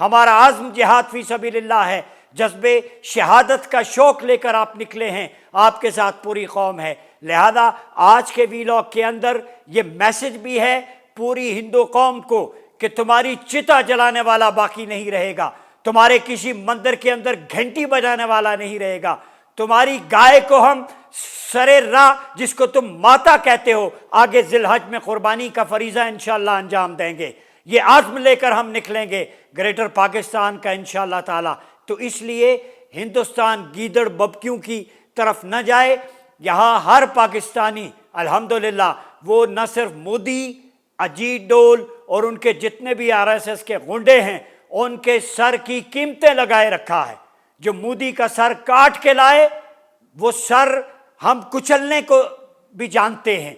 ہمارا عزم جہاد فی سبیل اللہ ہے، جذبے شہادت کا شوق لے کر آپ نکلے ہیں، آپ کے ساتھ پوری قوم ہے۔ لہذا آج کے ویلاگ کے اندر یہ میسج بھی ہے پوری ہندو قوم کو کہ تمہاری چتا جلانے والا باقی نہیں رہے گا، تمہارے کسی مندر کے اندر گھنٹی بجانے والا نہیں رہے گا، تمہاری گائے کو ہم سرے راہ جس کو تم ماتا کہتے ہو آگے ذی الحج میں قربانی کا فریضہ انشاءاللہ انجام دیں گے۔ یہ عزم لے کر ہم نکلیں گے گریٹر پاکستان کا انشاءاللہ تعالی۔ تو اس لیے ہندوستان گیدڑ ببکیوں کی طرف نہ جائے، یہاں ہر پاکستانی الحمدللہ وہ نہ صرف مودی، اجیت ڈول اور ان کے جتنے بھی RSS کے غنڈے ہیں ان کے سر کی قیمتیں لگائے رکھا ہے۔ جو مودی کا سر کاٹ کے لائے وہ سر ہم کچلنے کو بھی جانتے ہیں۔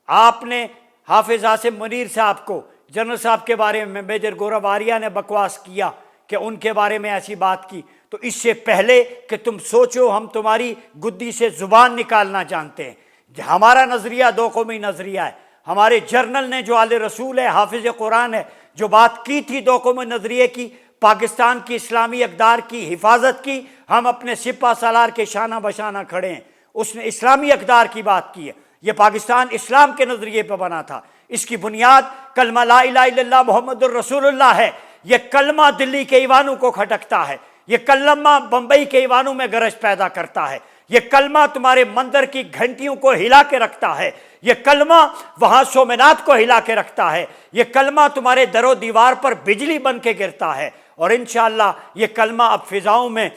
آپ نے حافظ عاصم منیر صاحب کو، جنرل صاحب کے بارے میں میجر گورو آریہ نے بکواس کیا کہ ان کے بارے میں ایسی بات کی، تو اس سے پہلے کہ تم سوچو ہم تمہاری گدی سے زبان نکالنا جانتے ہیں۔ ہمارا نظریہ دو قومی نظریہ ہے۔ ہمارے جرنل نے جو آل رسول ہے، حافظ قرآن ہے، جو بات کی تھی دو قومی نظریے کی، پاکستان کی اسلامی اقدار کی حفاظت کی، ہم اپنے سپہ سالار کے شانہ بشانہ کھڑے ہیں۔ اس نے اسلامی اقدار کی بات کی ہے۔ یہ پاکستان اسلام کے نظریے پہ بنا تھا، اس کی بنیاد کلمہ لا الہ الا اللہ محمد الرسول اللہ ہے۔ یہ کلمہ دلی کے ایوانوں کو کھٹکتا ہے، یہ کلمہ بمبئی کے ایوانوں میں گرج پیدا کرتا ہے، یہ کلمہ تمہارے مندر کی گھنٹیوں کو ہلا کے رکھتا ہے، یہ کلمہ وہاں سومنات کو ہلا کے رکھتا ہے، یہ کلمہ تمہارے در و دیوار پر بجلی بن کے گرتا ہے۔ اور انشاءاللہ یہ کلمہ اب فضاؤں میں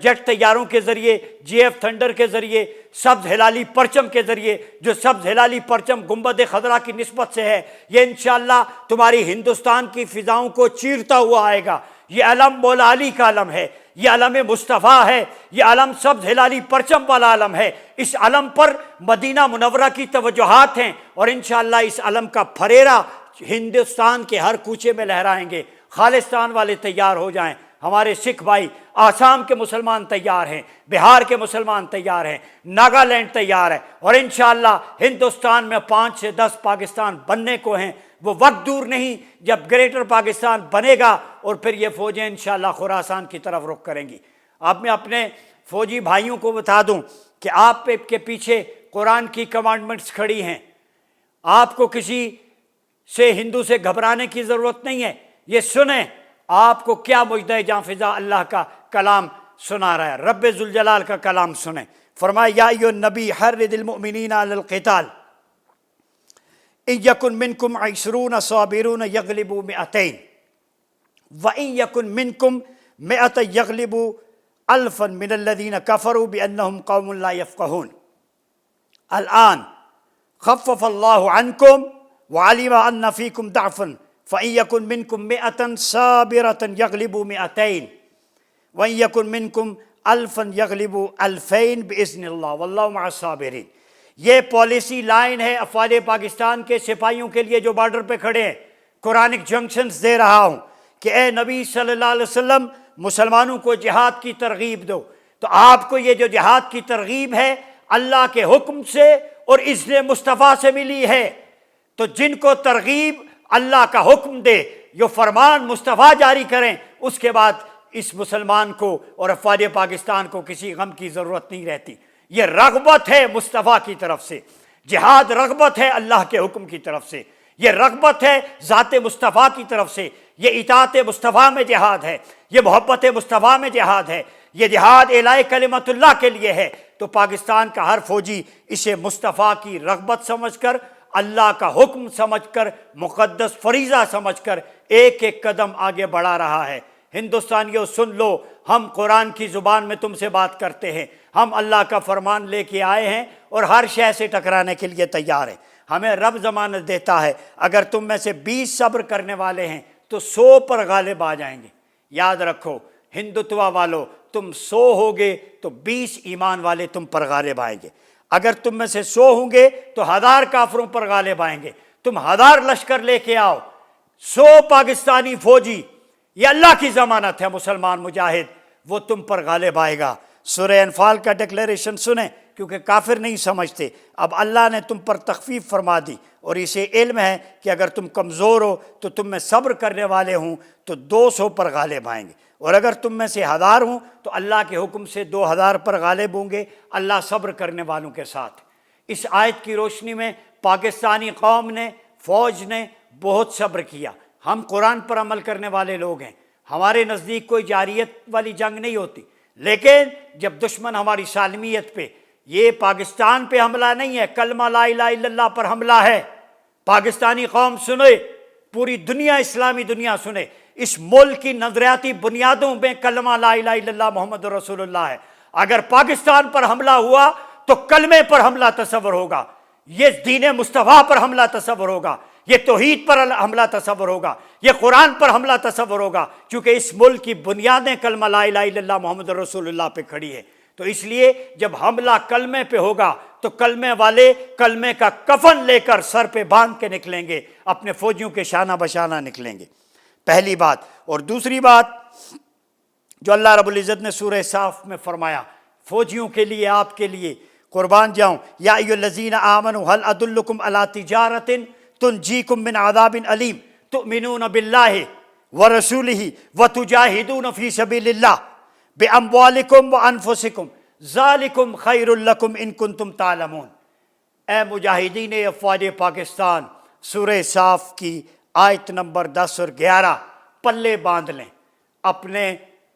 جیٹ طیاروں کے ذریعے، GF تھنڈر کے ذریعے، سبز ہلالی پرچم کے ذریعے، جو سبز ہلالی پرچم گنبد خضرا کی نسبت سے ہے، یہ انشاءاللہ تمہاری ہندوستان کی فضاؤں کو چیرتا ہوا آئے گا۔ یہ علم مولا علی کا علم ہے، یہ علم مصطفیٰ ہے، یہ علم سبز ہلالی پرچم والا علم ہے۔ اس علم پر مدینہ منورہ کی توجہات ہیں، اور انشاءاللہ اس علم کا پھریرا ہندوستان کے ہر کوچے میں لہرائیں گے۔ خالصتان والے تیار ہو جائیں، ہمارے سکھ بھائی، آسام کے مسلمان تیار ہیں، بہار کے مسلمان تیار ہیں، ناگالینڈ تیار ہے، اور انشاءاللہ ہندوستان میں 5 سے 10 پاکستان بننے کو ہیں۔ وہ وقت دور نہیں جب گریٹر پاکستان بنے گا اور پھر یہ فوجیں انشاءاللہ خراسان کی طرف رخ کریں گی۔ اب میں اپنے فوجی بھائیوں کو بتا دوں کہ آپ کے پیچھے قرآن کی کمانڈمنٹس کھڑی ہیں، آپ کو کسی سے ہندو سے گھبرانے کی ضرورت نہیں ہے۔ یہ سنیں آپ کو کیا مجدہ جاں فضا اللہ کا کلام سنا رہا ہے، رب ذوالجلال کا کلام سنیں۔ فرمایا یا ایھا النبی حرض المؤمنین علی القتال ان یکن منکم 20 صابرون یغلبوا 200 وان یکن منکم 100 یغلبوا 1000 من الذین کفروا بانہم قوم لا یفقہون الآن خفف اللہ عنکم وعلم ان فیکم ضعفا فإن يكن منكم 100 صابرة يغلبوا 200 وإن يكن منكم 1000 يغلبوا 2000 بإذن اللہ واللہ مع الصابرین۔ یہ پالیسی لائن ہے افواج پاکستان کے سپاہیوں کے لیے جو بارڈر پہ کھڑے ہیں۔ قرآنک جنکشنز دے رہا ہوں کہ اے نبی صلی اللہ علیہ وسلم مسلمانوں کو جہاد کی ترغیب دو۔ تو آپ کو یہ جو جہاد کی ترغیب ہے اللہ کے حکم سے اور اذن مصطفیٰ سے ملی ہے، تو جن کو ترغیب اللہ کا حکم دے، جو فرمان مصطفیٰ جاری کریں، اس کے بعد اس مسلمان کو اور افواج پاکستان کو کسی غم کی ضرورت نہیں رہتی۔ یہ رغبت ہے مصطفیٰ کی طرف سے، جہاد رغبت ہے اللہ کے حکم کی طرف سے، یہ رغبت ہے ذات مصطفیٰ کی طرف سے، یہ اطاعت مصطفیٰ میں جہاد ہے، یہ محبت مصطفیٰ میں جہاد ہے، یہ جہاد اعلاء کلمت اللہ کے لیے ہے۔ تو پاکستان کا ہر فوجی اسے مصطفیٰ کی رغبت سمجھ کر، اللہ کا حکم سمجھ کر، مقدس فریضہ سمجھ کر ایک ایک قدم آگے بڑھا رہا ہے۔ ہندوستانیوں سن لو، ہم قرآن کی زبان میں تم سے بات کرتے ہیں، ہم اللہ کا فرمان لے کے آئے ہیں اور ہر شے سے ٹکرانے کے لیے تیار ہیں۔ ہمیں رب ضمانت دیتا ہے اگر تم میں سے 20 صبر کرنے والے ہیں تو 100 پر غالب آ جائیں گے۔ یاد رکھو ہندوتوا والو، تم 100 ہوگے تو 20 ایمان والے تم پر غالب آئیں گے۔ اگر تم میں سے 100 ہوں گے تو 1000 کافروں پر غالب آئیں گے۔ تم 1000 لشکر لے کے آؤ، 100 پاکستانی فوجی، یہ اللہ کی ضمانت ہے مسلمان مجاہد، وہ تم پر غالب آئے گا۔ سورہ انفال کا ڈکلیریشن سنیں، کیونکہ کافر نہیں سمجھتے۔ اب اللہ نے تم پر تخفیف فرما دی، اور اسے علم ہے کہ اگر تم کمزور ہو تو تم میں صبر کرنے والے ہوں تو 200 پر غالب آئیں گے، اور اگر تم میں سے 1000 ہوں تو اللہ کے حکم سے 2000 پر غالب ہوں گے۔ اللہ صبر کرنے والوں کے ساتھ۔ اس آیت کی روشنی میں پاکستانی قوم نے، فوج نے بہت صبر کیا۔ ہم قرآن پر عمل کرنے والے لوگ ہیں، ہمارے نزدیک کوئی جارحیت والی جنگ نہیں ہوتی، لیکن جب دشمن ہماری سالمیت پہ، یہ پاکستان پہ حملہ نہیں ہے، کلمہ لا الہ الا اللہ پر حملہ ہے۔ پاکستانی قوم سنے، پوری دنیا، اسلامی دنیا سنے، اس ملک کی نظریاتی بنیادوں میں کلمہ لا الہ الا اللہ محمد رسول اللہ ہے۔ اگر پاکستان پر حملہ ہوا تو کلمے پر حملہ تصور ہوگا، یہ دین مصطفیٰ پر حملہ تصور ہوگا، یہ توحید پر حملہ تصور ہوگا، یہ قرآن پر حملہ تصور ہوگا، کیونکہ اس ملک کی بنیادیں کلمہ لا الہ الا اللہ محمد رسول اللہ پہ کھڑی ہے۔ تو اس لیے جب حملہ کلمے پہ ہوگا تو کلمے والے کلمے کا کفن لے کر سر پہ باندھ کے نکلیں گے، اپنے فوجیوں کے شانہ بشانہ نکلیں گے، پہلی بات۔ اور دوسری بات جو اللہ رب العزت نے سورہ صاف میں فرمایا، فوجیوں کے لیے، آپ کے لیے قربان جاؤں، یا ایھا الذین آمنوا هل ادلکم علی تجارۃ تنجیکم من عذاب علیم تؤمنون باللہ ورسولہ وتجاہدون فی سبیل اللہ باموالکم وانفسکم ذالکم خیر لکم ان کنتم تعلمون۔ اے مجاہدین افواج پاکستان، سورہ صاف کی آیت نمبر 10 اور 11 پلے باندھ لیں، اپنے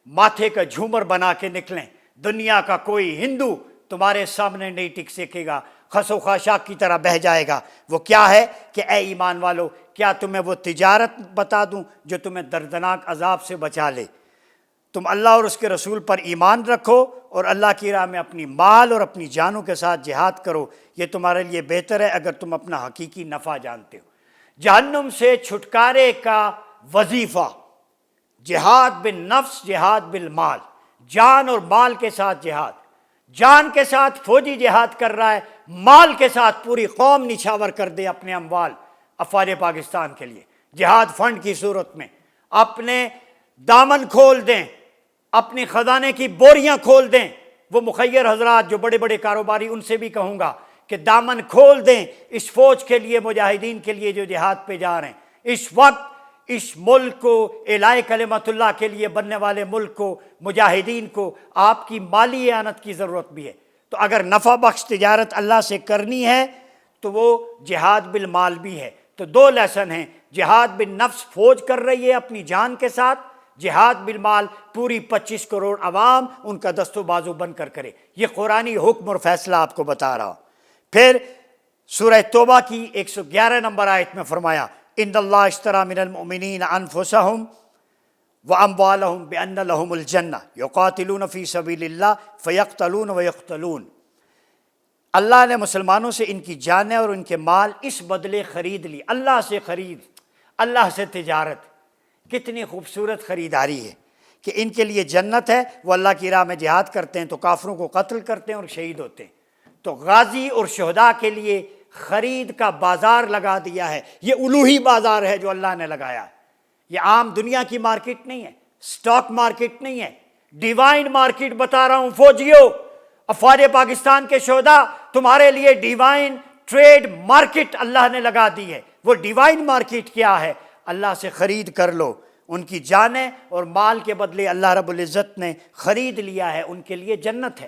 ماتھے کا جھومر بنا کے نکلیں۔ دنیا کا کوئی ہندو تمہارے سامنے نہیں ٹک سکے گا، خس و خاشاک کی طرح بہہ جائے گا۔ وہ کیا ہے کہ اے ایمان والو، کیا تمہیں وہ تجارت بتا دوں جو تمہیں دردناک عذاب سے بچا لے؟ تم اللہ اور اس کے رسول پر ایمان رکھو اور اللہ کی راہ میں اپنی مال اور اپنی جانوں کے ساتھ جہاد کرو، یہ تمہارے لیے بہتر ہے اگر تم اپنا حقیقی نفع جانتے ہو۔ جہنم سے چھٹکارے کا وظیفہ، جہاد بالنفس، جہاد بالمال، جان اور مال کے ساتھ جہاد۔ جان کے ساتھ فوجی جہاد کر رہا ہے، مال کے ساتھ پوری قوم نچھاور کر دے اپنے اموال افواج پاکستان کے لیے، جہاد فنڈ کی صورت میں اپنے دامن کھول دیں، اپنی خزانے کی بوریاں کھول دیں۔ وہ مخیر حضرات جو بڑے بڑے کاروباری، ان سے بھی کہوں گا کہ دامن کھول دیں اس فوج کے لیے، مجاہدین کے لیے جو جہاد پہ جا رہے ہیں۔ اس وقت اس ملک کو، اعلاء کلمت اللہ کے لیے بننے والے ملک کو، مجاہدین کو آپ کی مالی اعانت کی ضرورت بھی ہے۔ تو اگر نفع بخش تجارت اللہ سے کرنی ہے تو وہ جہاد بالمال بھی ہے۔ تو دو لیسن ہیں، جہاد بالنفس فوج کر رہی ہے اپنی جان کے ساتھ، جہاد بالمال پوری 25 کروڑ عوام ان کا دست و بازو بن کر کرے۔ یہ قرآنی حکم اور فیصلہ آپ کو بتا رہا ہوں۔ پھر سورہ توبہ کی 111 نمبر آیت میں فرمایا، ان اللہ اشتری من المؤمنین انفسہم واموالہم بان لہم الجنہ یقاتلون فی سبیل اللہ فیقتلون ویقتلون۔ اللہ نے مسلمانوں سے ان کی جانیں اور ان کے مال اس بدلے خرید لی۔ اللہ سے خرید، اللہ سے تجارت، کتنی خوبصورت خریداری ہے کہ ان کے لیے جنت ہے، وہ اللہ کی راہ میں جہاد کرتے ہیں تو کافروں کو قتل کرتے ہیں اور شہید ہوتے ہیں۔ تو غازی اور شہداء کے لیے خرید کا بازار لگا دیا ہے۔ یہ الوہی بازار ہے جو اللہ نے لگایا ہے، یہ عام دنیا کی مارکیٹ نہیں ہے، سٹاک مارکیٹ نہیں ہے، ڈیوائن مارکیٹ بتا رہا ہوں۔ فوجیوں، افواج پاکستان کے شہداء، تمہارے لیے ڈیوائن ٹریڈ مارکیٹ اللہ نے لگا دی ہے۔ وہ ڈیوائن مارکیٹ کیا ہے؟ اللہ سے خرید کر لو، ان کی جانیں اور مال کے بدلے اللہ رب العزت نے خرید لیا ہے، ان کے لیے جنت ہے۔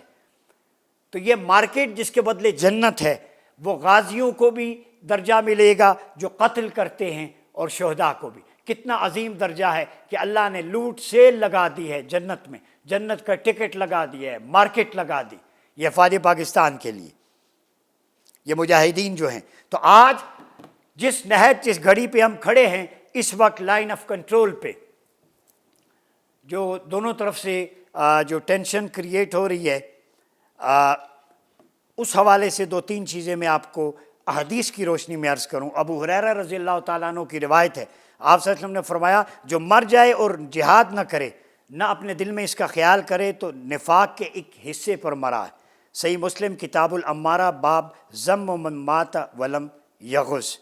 تو یہ مارکیٹ جس کے بدلے جنت ہے، وہ غازیوں کو بھی درجہ ملے گا جو قتل کرتے ہیں اور شہداء کو بھی۔ کتنا عظیم درجہ ہے کہ اللہ نے لوٹ سیل لگا دی ہے جنت میں، جنت کا ٹکٹ لگا دیا ہے، مارکیٹ لگا دی، یہ افواج پاکستان کے لیے، یہ مجاہدین جو ہیں۔ تو آج جس نہج، جس گھڑی پہ ہم کھڑے ہیں، اس وقت لائن آف کنٹرول پہ جو دونوں طرف سے جو ٹینشن کریٹ ہو رہی ہے، اس حوالے سے دو تین چیزیں میں آپ کو احادیث کی روشنی میں عرض کروں۔ ابو ہریرہ رضی اللہ تعالیٰ عنہ کی روایت ہے، آپ صلی اللہ علیہ وسلم نے فرمایا، جو مر جائے اور جہاد نہ کرے، نہ اپنے دل میں اس کا خیال کرے، تو نفاق کے ایک حصے پر مرا ہے۔ صحیح مسلم کتاب الامارہ باب ذم من مات ولم یغز،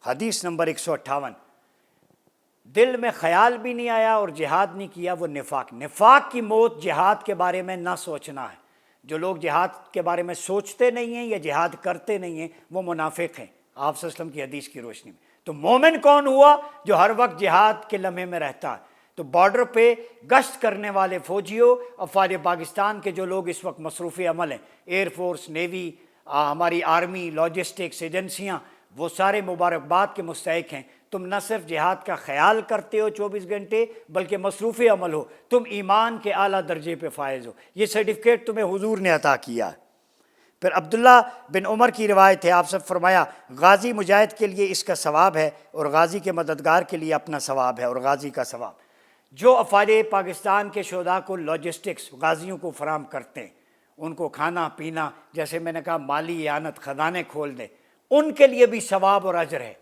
حدیث نمبر 158۔ دل میں خیال بھی نہیں آیا اور جہاد نہیں کیا، وہ نفاق کی موت، جہاد کے بارے میں نہ سوچنا ہے۔ جو لوگ جہاد کے بارے میں سوچتے نہیں ہیں یا جہاد کرتے نہیں ہیں وہ منافق ہیں آپ صلی اللہ علیہ وسلم کی حدیث کی روشنی میں۔ تو مومن کون ہوا؟ جو ہر وقت جہاد کے لمحے میں رہتا ہے۔ تو بارڈر پہ گشت کرنے والے فوجیوں، افواج پاکستان کے جو لوگ اس وقت مصروف عمل ہیں، ایئر فورس، نیوی، ہماری آرمی، لاجسٹکس ایجنسیاں، وہ سارے مبارکباد کے مستحق ہیں۔ تم نہ صرف جہاد کا خیال کرتے ہو 24 گھنٹے بلکہ مصروف عمل ہو، تم ایمان کے اعلیٰ درجے پہ فائز ہو، یہ سرٹیفکیٹ تمہیں حضور نے عطا کیا ہے۔ پھر عبداللہ بن عمر کی روایت ہے، آپ سے فرمایا غازی مجاہد کے لیے اس کا ثواب ہے اور غازی کے مددگار کے لیے اپنا ثواب ہے اور غازی کا ثواب۔ جو افواج پاکستان کے شہداء کو لاجسٹکس غازیوں کو فراہم کرتے ہیں، ان کو کھانا پینا، جیسے میں نے کہا مالی اعانت، خزانے کھول دیں، ان کے لیے بھی ثواب اور اجر ہے۔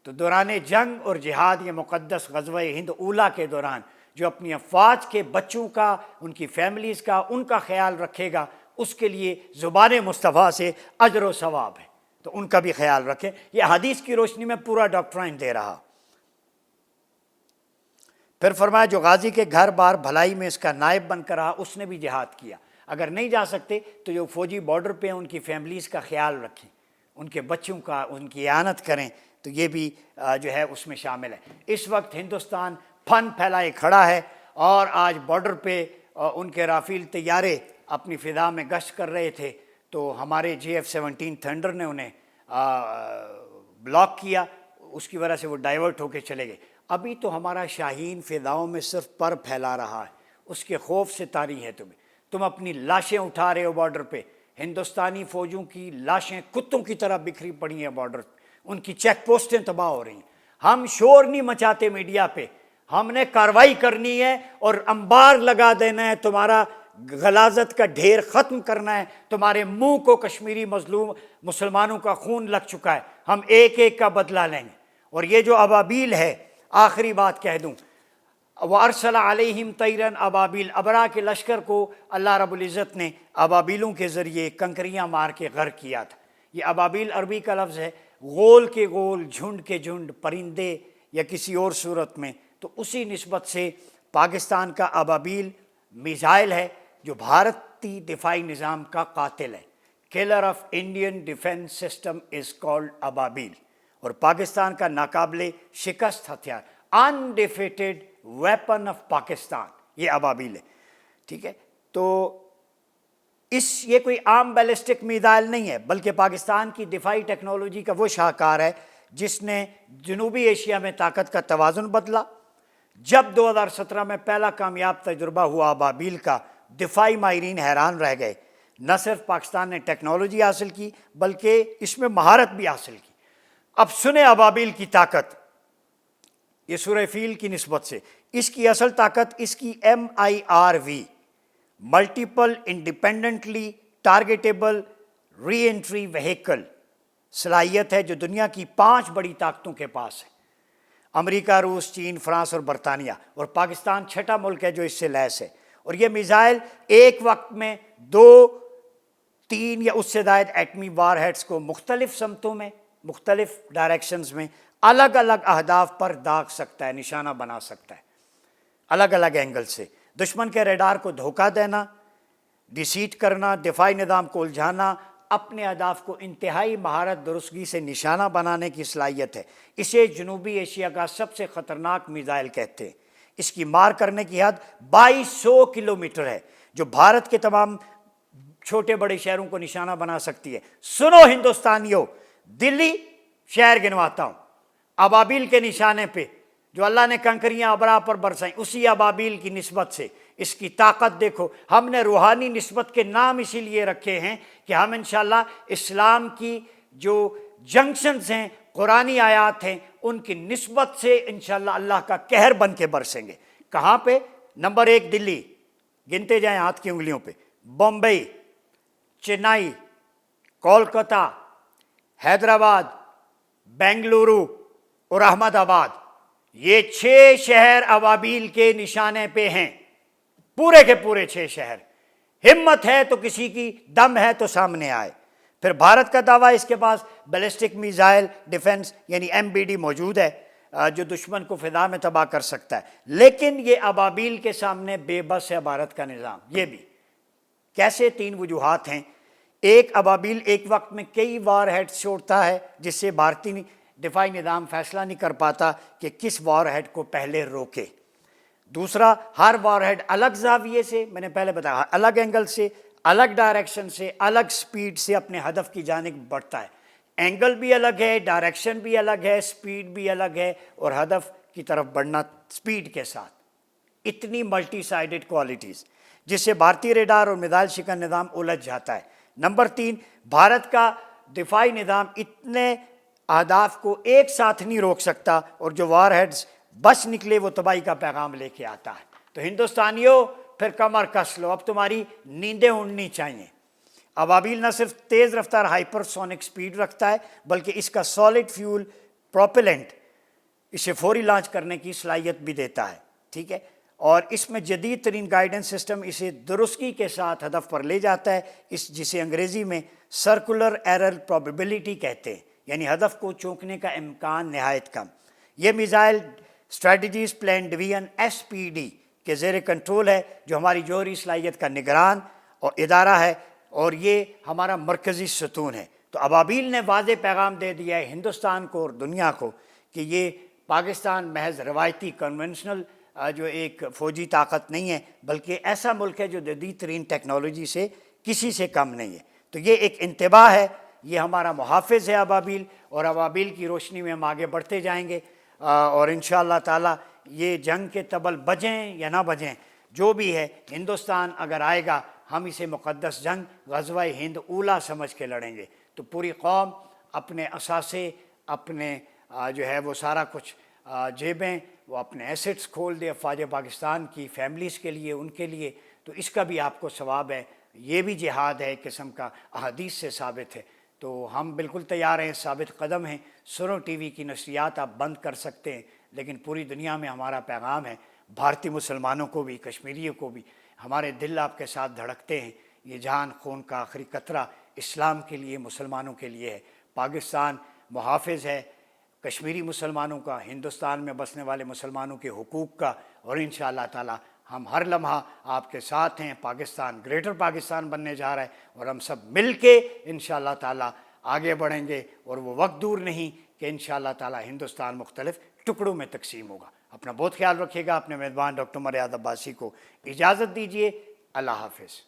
تو دوران جنگ اور جہاد یہ مقدس غزوہ ہند اولیٰ کے دوران جو اپنی افواج کے بچوں کا، ان کی فیملیز کا، ان کا خیال رکھے گا، اس کے لیے زبان مصطفیٰ سے اجر و ثواب ہے، تو ان کا بھی خیال رکھیں۔ یہ حدیث کی روشنی میں پورا ڈاکٹرائن دے رہا۔ پھر فرمایا جو غازی کے گھر بار بھلائی میں اس کا نائب بن کر رہا، اس نے بھی جہاد کیا۔ اگر نہیں جا سکتے تو جو فوجی بارڈر پہ ہیں ان کی فیملیز کا خیال رکھیں، ان کے بچوں کا، ان کی اعانت کریں، تو یہ بھی جو ہے اس میں شامل ہے۔ اس وقت ہندوستان پھن پھیلائے کھڑا ہے اور آج بارڈر پہ ان کے رافیل طیارے اپنی فضا میں گشت کر رہے تھے، تو ہمارے JF-17 تھنڈر نے انہیں بلاک کیا، اس کی وجہ سے وہ ڈائیورٹ ہو کے چلے گئے۔ ابھی تو ہمارا شاہین فضاؤں میں صرف پر پھیلا رہا ہے، اس کے خوف سے طاری ہے تم اپنی لاشیں اٹھا رہے ہو بارڈر پہ، ہندوستانی فوجوں کی لاشیں کتوں کی طرح بکھری پڑی ہیں بارڈر، ان کی چیک پوسٹیں تباہ ہو رہی ہیں۔ ہم شور نہیں مچاتے میڈیا پہ، ہم نے کارروائی کرنی ہے اور انبار لگا دینا ہے، تمہارا غلاظت کا ڈھیر ختم کرنا ہے، تمہارے منہ کو کشمیری مظلوم مسلمانوں کا خون لگ چکا ہے، ہم ایک ایک کا بدلہ لیں گے۔ اور یہ جو ابابیل ہے، آخری بات کہہ دوں، وَأَرْسَلَ عَلَيْهِمْ طَيْرًا ابابیل، ابرا کے لشکر کو اللہ رب العزت نے ابابیلوں کے ذریعے کنکریاں مار کے غرق کیا تھا۔ یہ ابابیل عربی کا لفظ ہے، غول کے غول، جھنڈ کے جھنڈ، پرندے یا کسی اور صورت میں، تو اسی نسبت سے پاکستان کا ابابیل میزائل ہے جو بھارتی دفاعی نظام کا قاتل ہے۔ Colour of Indian defence system is called ابابیل، اور پاکستان کا ناقابل شکست ہتھیار، انڈیفیٹڈ ویپن آف پاکستان، یہ ابابیل ہے، ٹھیک ہے۔ تو یہ کوئی عام بیلسٹک میزائل نہیں ہے، بلکہ پاکستان کی دفاعی ٹیکنالوجی کا وہ شاہکار ہے جس نے جنوبی ایشیا میں طاقت کا توازن بدلا۔ جب 2017 میں پہلا کامیاب تجربہ ہوا ابابیل کا، دفاعی ماہرین حیران رہ گئے۔ نہ صرف پاکستان نے ٹیکنالوجی حاصل کی بلکہ اس میں مہارت بھی حاصل کی۔ اب سنیں ابابیل کی طاقت، یہ سورہ فیل کی نسبت سے اس کی اصل طاقت اس کی MIRV، ملٹیپل انڈیپینڈنٹلی ٹارگیٹیبل ری انٹری وہیکل صلاحیت ہے جو دنیا کی 5 بڑی طاقتوں کے پاس ہے، امریکہ، روس، چین، فرانس اور برطانیہ، اور پاکستان 6واں ملک ہے جو اس سے لیس ہے۔ اور یہ میزائل ایک وقت میں 2، 3 یا اس سے زائد ایٹمی وار ہیڈز کو مختلف سمتوں میں، مختلف ڈائریکشنز میں، الگ الگ اہداف پر داغ سکتا ہے، نشانہ بنا سکتا ہے، الگ الگ اینگل سے۔ دشمن کے ریڈار کو دھوکہ دینا، ڈیسیٹ کرنا، دفاعی نظام کو الجھانا، اپنے اہداف کو انتہائی مہارت درستگی سے نشانہ بنانے کی صلاحیت ہے۔ اسے جنوبی ایشیا کا سب سے خطرناک میزائل کہتے ہیں۔ اس کی مار کرنے کی حد 2200 کلومیٹر ہے، جو بھارت کے تمام چھوٹے بڑے شہروں کو نشانہ بنا سکتی ہے۔ سنو ہندوستانیوں، دلی شہر گنواتا ہوں، ابابیل کے نشانے پہ جو اللہ نے کنکریاں ابرا پر برسائیں، اسی ابابیل کی نسبت سے اس کی طاقت دیکھو۔ ہم نے روحانی نسبت کے نام اسی لیے رکھے ہیں کہ ہم انشاءاللہ اسلام کی جو جنکشنز ہیں، قرآنی آیات ہیں، ان کی نسبت سے انشاءاللہ اللہ کا قہر بن کے برسیں گے۔ کہاں پہ؟ نمبر 1 دلی، گنتے جائیں ہاتھ کی انگلیوں پہ، بمبئی، چنئی، کولکتہ، حیدرآباد، بنگلورو اور احمد آباد، یہ 6 شہر ابابیل کے نشانے پہ ہیں، پورے کے پورے 6 شہر۔ ہمت ہے تو کسی کی، دم ہے تو سامنے آئے۔ پھر بھارت کا دعویٰ اس کے پاس بیلسٹک میزائل ڈیفنس یعنی MBD موجود ہے جو دشمن کو فضا میں تباہ کر سکتا ہے، لیکن یہ ابابیل کے سامنے بے بس ہے بھارت کا نظام۔ یہ بھی کیسے؟ 3 وجوہات ہیں۔ ایک، ابابیل ایک وقت میں کئی وار ہیڈ چھوڑتا ہے جس سے بھارتی دفاعی نظام فیصلہ نہیں کر پاتا کہ کس وار ہیڈ کو پہلے روکے۔ دوسرا، ہر وار ہیڈ الگ زاویے سے، میں نے پہلے بتایا، الگ اینگل سے، الگ ڈائریکشن سے، الگ سپیڈ سے اپنے ہدف کی جانب بڑھتا ہے۔ اینگل بھی الگ ہے، ڈائریکشن بھی الگ ہے، سپیڈ بھی الگ ہے، اور ہدف کی طرف بڑھنا سپیڈ کے ساتھ۔ اتنی ملٹی سائیڈڈ کوالٹیز جس سے بھارتی ریڈار اور میزائل شکن نظام الجھ جاتا ہے۔ نمبر 3، بھارت کا دفاعی نظام اتنے اہداف کو ایک ساتھ نہیں روک سکتا، اور جو وار ہیڈز بس نکلے وہ تباہی کا پیغام لے کے آتا ہے۔ تو ہندوستانیوں پھر کمر کس لو، اب تمہاری نیندیں اڑنی چاہیے۔ ابابیل نہ صرف تیز رفتار ہائپر سونک سپیڈ رکھتا ہے بلکہ اس کا سالڈ فیول پروپیلنٹ اسے فوری لانچ کرنے کی صلاحیت بھی دیتا ہے، ٹھیک ہے، اور اس میں جدید ترین گائیڈنس سسٹم اسے درستگی کے ساتھ ہدف پر لے جاتا ہے، جسے انگریزی میں سرکولر ایرر پروبیبلٹی کہتے ہیں، یعنی ہدف کو چونکنے کا امکان نہایت کم۔ یہ missile strategies plan division SPD کے زیر کنٹرول ہے، جو ہماری جوہری صلاحیت کا نگران اور ادارہ ہے، اور یہ ہمارا مرکزی ستون ہے۔ تو ابابیل نے واضح پیغام دے دیا ہے ہندوستان کو اور دنیا کو کہ یہ پاکستان محض روایتی کنونشنل جو ایک فوجی طاقت نہیں ہے، بلکہ ایسا ملک ہے جو جدید ترین ٹیکنالوجی سے کسی سے کم نہیں ہے۔ تو یہ ایک انتباہ ہے، یہ ہمارا محافظ ہے ابابیل، اور ابابیل کی روشنی میں ہم آگے بڑھتے جائیں گے، اور انشاءاللہ تعالی یہ جنگ کے طبل بجیں یا نہ بجیں، جو بھی ہے، ہندوستان اگر آئے گا ہم اسے مقدس جنگ غزوہ ہند اولا سمجھ کے لڑیں گے۔ تو پوری قوم اپنے اثاثے، اپنے جو ہے وہ سارا کچھ جیبیں، وہ اپنے ایسٹس کھول دے افواج پاکستان کی فیملیز کے لیے، ان کے لیے، تو اس کا بھی آپ کو ثواب ہے۔ یہ بھی جہاد ہے، ایک قسم کا احادیث سے ثابت ہے۔ تو ہم بالکل تیار ہیں، ثابت قدم ہیں۔ سنو ٹی وی کی نشریات آپ بند کر سکتے ہیں، لیکن پوری دنیا میں ہمارا پیغام ہے، بھارتی مسلمانوں کو بھی، کشمیریوں کو بھی، ہمارے دل آپ کے ساتھ دھڑکتے ہیں۔ یہ جان خون کا آخری قطرہ اسلام کے لیے، مسلمانوں کے لیے ہے۔ پاکستان محافظ ہے کشمیری مسلمانوں کا، ہندوستان میں بسنے والے مسلمانوں کے حقوق کا، اور انشاءاللہ تعالی ہم ہر لمحہ آپ کے ساتھ ہیں۔ پاکستان گریٹر پاکستان بننے جا رہا ہے، اور ہم سب مل کے انشاءاللہ تعالی آگے بڑھیں گے، اور وہ وقت دور نہیں کہ انشاءاللہ تعالی ہندوستان مختلف ٹکڑوں میں تقسیم ہوگا۔ اپنا بہت خیال رکھیے گا۔ اپنے میزبان ڈاکٹر عمر ریاض عباسی کو اجازت دیجیے۔ اللہ حافظ۔